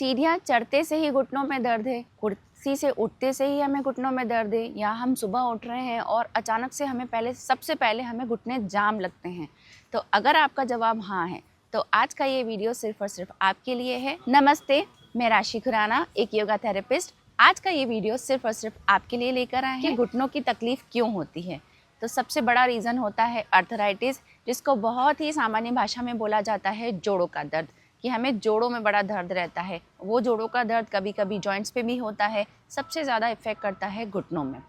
सीढ़ियाँ चढ़ते से ही घुटनों में दर्द है, कुर्सी से उठते से ही हमें घुटनों में दर्द है, या हम सुबह उठ रहे हैं और अचानक से हमें सबसे पहले हमें घुटने जाम लगते हैं। तो अगर आपका जवाब हाँ है तो आज का ये वीडियो सिर्फ और सिर्फ आपके लिए है। नमस्ते, मैं राशि खुराना, एक योगा थेरेपिस्ट। आज का ये वीडियो सिर्फ और सिर्फ आपके लिए लेकर आए हैं कि घुटनों की तकलीफ क्यों होती है। तो सबसे बड़ा रीज़न होता है अर्थराइटिस, जिसको बहुत ही सामान्य भाषा में बोला जाता है जोड़ों का दर्द, कि हमें जोड़ों में बड़ा दर्द रहता है। वो जोड़ों का दर्द कभी कभी जॉइंट्स पे भी होता है, सबसे ज़्यादा इफ़ेक्ट करता है घुटनों में।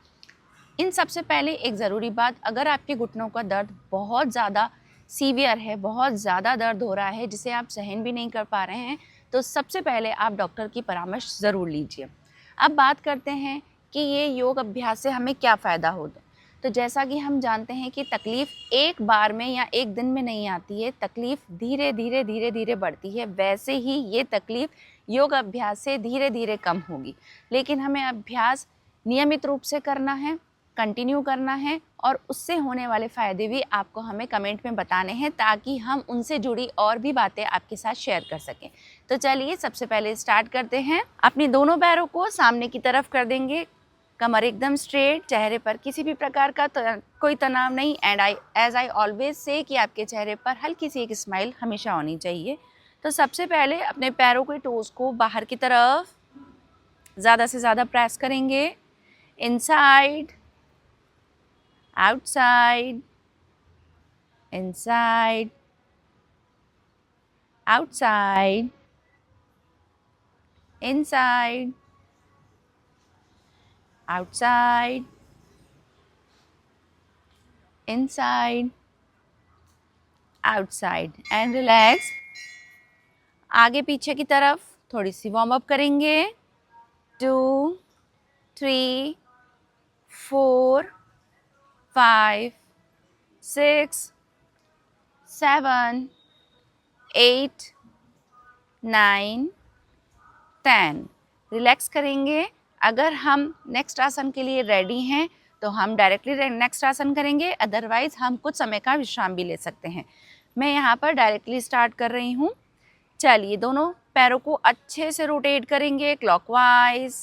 इन सबसे पहले एक ज़रूरी बात, अगर आपके घुटनों का दर्द बहुत ज़्यादा सीवियर है, बहुत ज़्यादा दर्द हो रहा है जिसे आप सहन भी नहीं कर पा रहे हैं, तो सबसे पहले आप डॉक्टर की परामर्श ज़रूर लीजिए। अब बात करते हैं कि ये योग अभ्यास से हमें क्या फ़ायदा होता है। तो जैसा कि हम जानते हैं कि तकलीफ़ एक बार में या एक दिन में नहीं आती है, तकलीफ़ धीरे धीरे धीरे धीरे बढ़ती है। वैसे ही ये तकलीफ़ योग अभ्यास से धीरे धीरे कम होगी, लेकिन हमें अभ्यास नियमित रूप से करना है, कंटिन्यू करना है, और उससे होने वाले फ़ायदे भी आपको हमें कमेंट में बताने हैं, ताकि हम उनसे जुड़ी और भी बातें आपके साथ शेयर कर सकें। तो चलिए सबसे पहले स्टार्ट करते हैं। अपने दोनों पैरों को सामने की तरफ कर देंगे, कमर एकदम स्ट्रेट, चेहरे पर किसी भी प्रकार का कोई तनाव नहीं। And as I always say कि आपके चेहरे पर हल्की सी एक स्माइल हमेशा होनी चाहिए। तो सबसे पहले अपने पैरों के टोस को बाहर की तरफ ज़्यादा से ज़्यादा प्रेस करेंगे, inside, outside, inside, outside, inside, outside, inside, outside. And relax. आगे पीछे की तरफ थोड़ी सी वार्म अप करेंगे। 2, 3, 4, 5, 6, 7, 8, 9, 10। रिलैक्स करेंगे। अगर हम नेक्स्ट आसन के लिए रेडी हैं तो हम डायरेक्टली नेक्स्ट आसन करेंगे, अदरवाइज हम कुछ समय का विश्राम भी ले सकते हैं। मैं यहाँ पर डायरेक्टली स्टार्ट कर रही हूँ। चलिए दोनों पैरों को अच्छे से रोटेट करेंगे clockwise,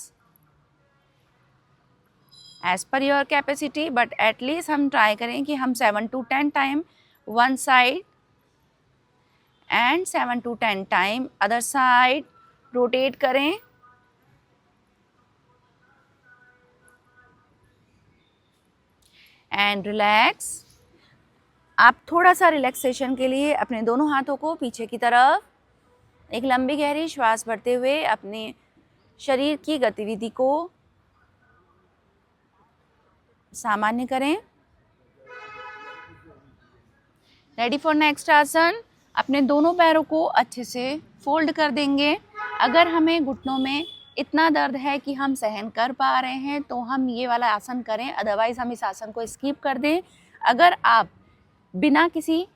as per your capacity, but at least हम ट्राई करें कि हम 7 to 10 time one side and 7 to 10 time other side rotate करें। And relax. आप थोड़ा सा रिलैक्सेशन के लिए अपने दोनों हाथों को पीछे की तरफ एक लंबी गहरी श्वास भरते हुए अपने शरीर की गतिविधि को सामान्य करें। रेडी फॉर नेक्स्ट आसन। अपने दोनों पैरों को अच्छे से फोल्ड कर देंगे। अगर हमें घुटनों में इतना दर्द है कि हम सहन कर पा रहे हैं तो हम ये वाला आसन करें, अदरवाइज हम इस आसन को स्किप कर दें। अगर आप बिना किसी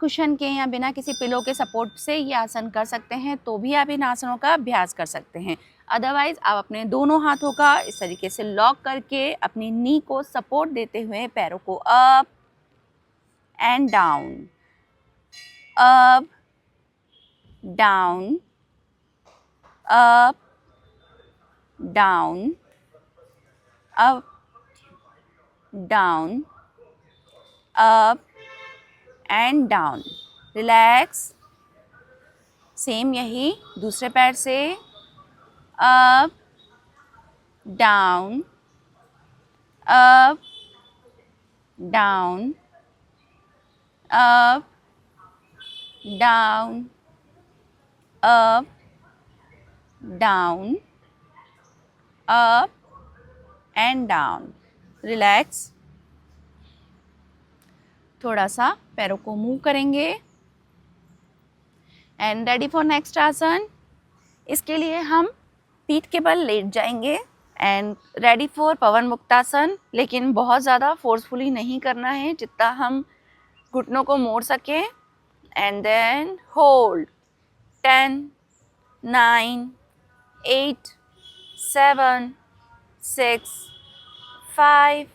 कुशन के या बिना किसी पिलो के सपोर्ट से ये आसन कर सकते हैं तो भी आप इन आसनों का अभ्यास कर सकते हैं। अदरवाइज आप अपने दोनों हाथों का इस तरीके से लॉक करके अपनी नी को सपोर्ट देते हुए पैरों को up and down, up down, up down, up down, up and down. Relax. Same यही दूसरे पैर से, up down, up down, up down, up down, up and down. Relax. थोड़ा सा पैरों को मूव करेंगे एंड रेडी फॉर नेक्स्ट आसन। इसके लिए हम पीठ के बल लेट जाएंगे एंड रेडी फॉर पवन मुक्तासन, लेकिन बहुत ज़्यादा फोर्सफुली नहीं करना है, जितना हम घुटनों को मोड़ सकें। And then hold 10, 9, 8, 7, 6, 5,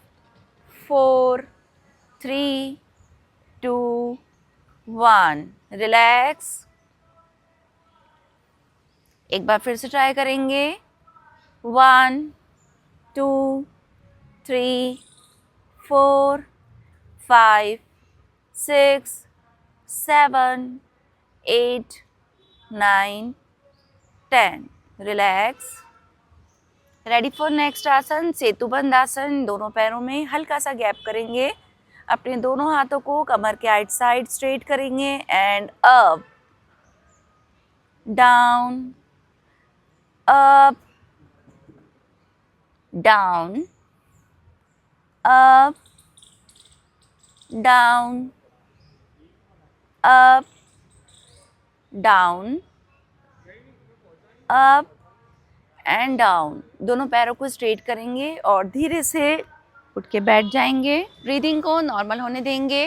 4, 3, 2, 1. Relax. एक बार फिर से ट्राई करेंगे। 1 2 3 4 5 6 7 8 9 10। रिलैक्स। रेडी फॉर नेक्स्ट आसन, सेतुबंद आसन। दोनों पैरों में हल्का सा गैप करेंगे। अपने दोनों हाथों को कमर के आइट साइड स्ट्रेट करेंगे and up down up down up down up down up and down. दोनों पैरों को स्ट्रेट करेंगे और धीरे से उठ के बैठ जाएंगे। ब्रीदिंग को नॉर्मल होने देंगे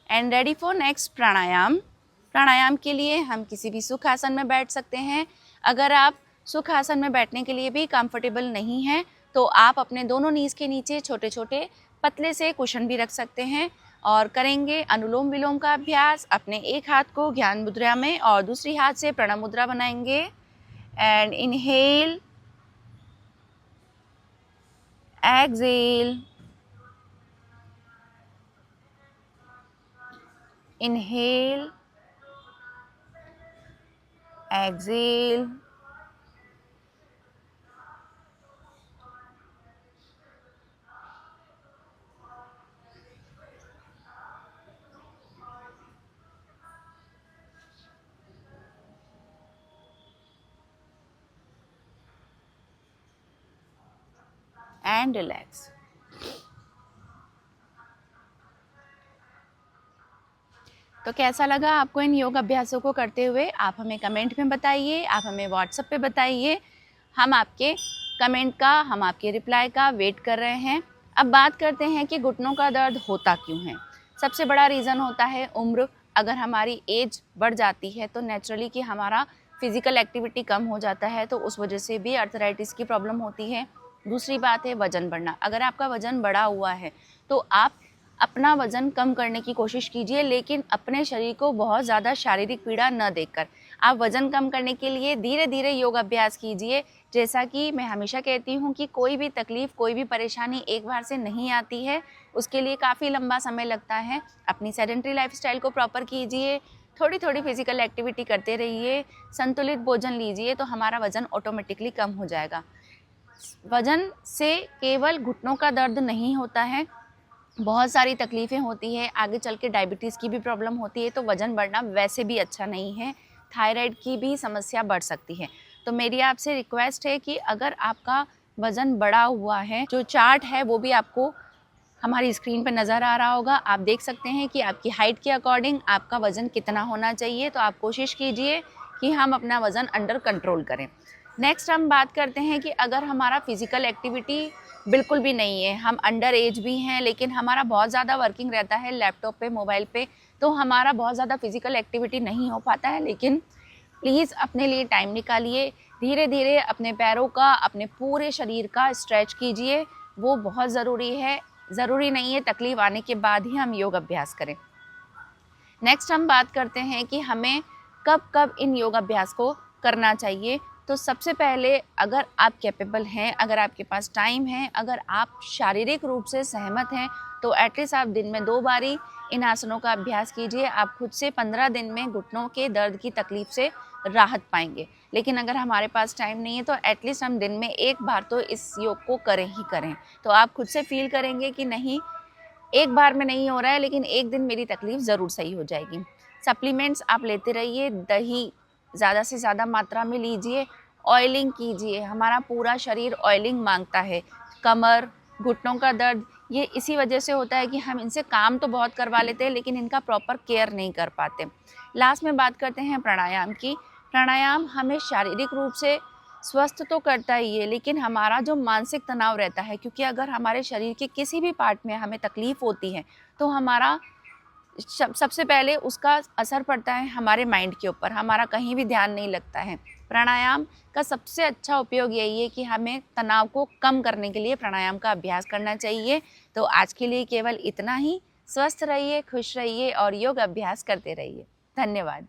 एंड रेडी फॉर नेक्स्ट प्राणायाम। प्राणायाम के लिए हम किसी भी सुख आसन में बैठ सकते हैं। अगर आप सुख आसन में बैठने के लिए भी कंफर्टेबल नहीं हैं तो आप अपने दोनों नीज के नीचे छोटे छोटे पतले से कुशन भी रख सकते हैं और करेंगे अनुलोम विलोम का अभ्यास। अपने एक हाथ को ज्ञान मुद्रा में और दूसरी हाथ से प्रणव मुद्रा बनाएंगे and inhale exhale, inhale, exhale, and relax. तो कैसा लगा आपको इन योग अभ्यासों को करते हुए? आप हमें कमेंट में बताइए, आप हमें व्हाट्सएप पे बताइए। हम आपके कमेंट का, हम आपके रिप्लाई का वेट कर रहे हैं। अब बात करते हैं कि घुटनों का दर्द होता क्यों है। सबसे बड़ा रीज़न होता है उम्र। अगर हमारी एज बढ़ जाती है तो नेचुरली कि हमारा फिज़िकल एक्टिविटी कम हो जाता है, तो उस वजह से भी अर्थराइटिस की प्रॉब्लम होती है। दूसरी बात है वज़न बढ़ना। अगर आपका वज़न बढ़ा हुआ है तो आप अपना वज़न कम करने की कोशिश कीजिए, लेकिन अपने शरीर को बहुत ज़्यादा शारीरिक पीड़ा न देकर। आप वज़न कम करने के लिए धीरे धीरे योग अभ्यास कीजिए। जैसा कि मैं हमेशा कहती हूँ कि कोई भी तकलीफ़, कोई भी परेशानी एक बार से नहीं आती है, उसके लिए काफ़ी लंबा समय लगता है। अपनी सेडेंटरी लाइफस्टाइल को प्रॉपर कीजिए, थोड़ी थोड़ी फिजिकल एक्टिविटी करते रहिए, संतुलित भोजन लीजिए, तो हमारा वज़न ऑटोमेटिकली कम हो जाएगा। वज़न से केवल घुटनों का दर्द नहीं होता है, बहुत सारी तकलीफ़ें होती हैं। आगे चल के डायबिटीज़ की भी प्रॉब्लम होती है, तो वज़न बढ़ना वैसे भी अच्छा नहीं है। थायराइड की भी समस्या बढ़ सकती है। तो मेरी आपसे रिक्वेस्ट है कि अगर आपका वज़न बढ़ा हुआ है, जो चार्ट है वो भी आपको हमारी स्क्रीन पर नज़र आ रहा होगा। आप देख सकते हैं कि आपकी हाइट के अकॉर्डिंग आपका वज़न कितना होना चाहिए। तो आप कोशिश कीजिए कि हम अपना वज़न अंडर कंट्रोल करें। नेक्स्ट हम बात करते हैं कि अगर हमारा फिज़िकल एक्टिविटी बिल्कुल भी नहीं है, हम अंडर एज भी हैं, लेकिन हमारा बहुत ज़्यादा वर्किंग रहता है लैपटॉप पे, मोबाइल पे, तो हमारा बहुत ज़्यादा फिज़िकल एक्टिविटी नहीं हो पाता है। लेकिन प्लीज़ अपने लिए टाइम निकालिए, धीरे धीरे अपने पैरों का, अपने पूरे शरीर का स्ट्रेच कीजिए, वो बहुत ज़रूरी है। ज़रूरी नहीं है तकलीफ़ आने के बाद ही हम योग अभ्यास करें। नेक्स्ट हम बात करते हैं कि हमें कब कब इन योग अभ्यास को करना चाहिए। तो सबसे पहले, अगर आप कैपेबल हैं, अगर आपके पास टाइम है, अगर आप शारीरिक रूप से सहमत हैं, तो एटलीस्ट आप दिन में 2 बारी इन आसनों का अभ्यास कीजिए। आप खुद से 15 दिन में घुटनों के दर्द की तकलीफ़ से राहत पाएंगे। लेकिन अगर हमारे पास टाइम नहीं है तो एटलीस्ट हम दिन में 1 बार तो इस योग को करें ही करें। तो आप खुद से फील करेंगे कि नहीं, एक बार में नहीं हो रहा है, लेकिन एक दिन मेरी तकलीफ़ ज़रूर सही हो जाएगी। सप्लीमेंट्स आप लेते रहिए, दही ज़्यादा से ज़्यादा मात्रा में लीजिए, ऑयलिंग कीजिए। हमारा पूरा शरीर ऑयलिंग मांगता है। कमर, घुटनों का दर्द, ये इसी वजह से होता है कि हम इनसे काम तो बहुत करवा लेते हैं, लेकिन इनका प्रॉपर केयर नहीं कर पाते। लास्ट में बात करते हैं प्राणायाम की। प्राणायाम हमें शारीरिक रूप से स्वस्थ तो करता ही है, लेकिन हमारा जो मानसिक तनाव रहता है, क्योंकि अगर हमारे शरीर के किसी भी पार्ट में हमें तकलीफ़ होती है तो हमारा सबसे पहले उसका असर पड़ता है हमारे माइंड के ऊपर, हमारा कहीं भी ध्यान नहीं लगता है। प्राणायाम का सबसे अच्छा उपयोग यही है कि हमें तनाव को कम करने के लिए प्राणायाम का अभ्यास करना चाहिए। तो आज के लिए केवल इतना ही। स्वस्थ रहिए, खुश रहिए और योग अभ्यास करते रहिए। धन्यवाद।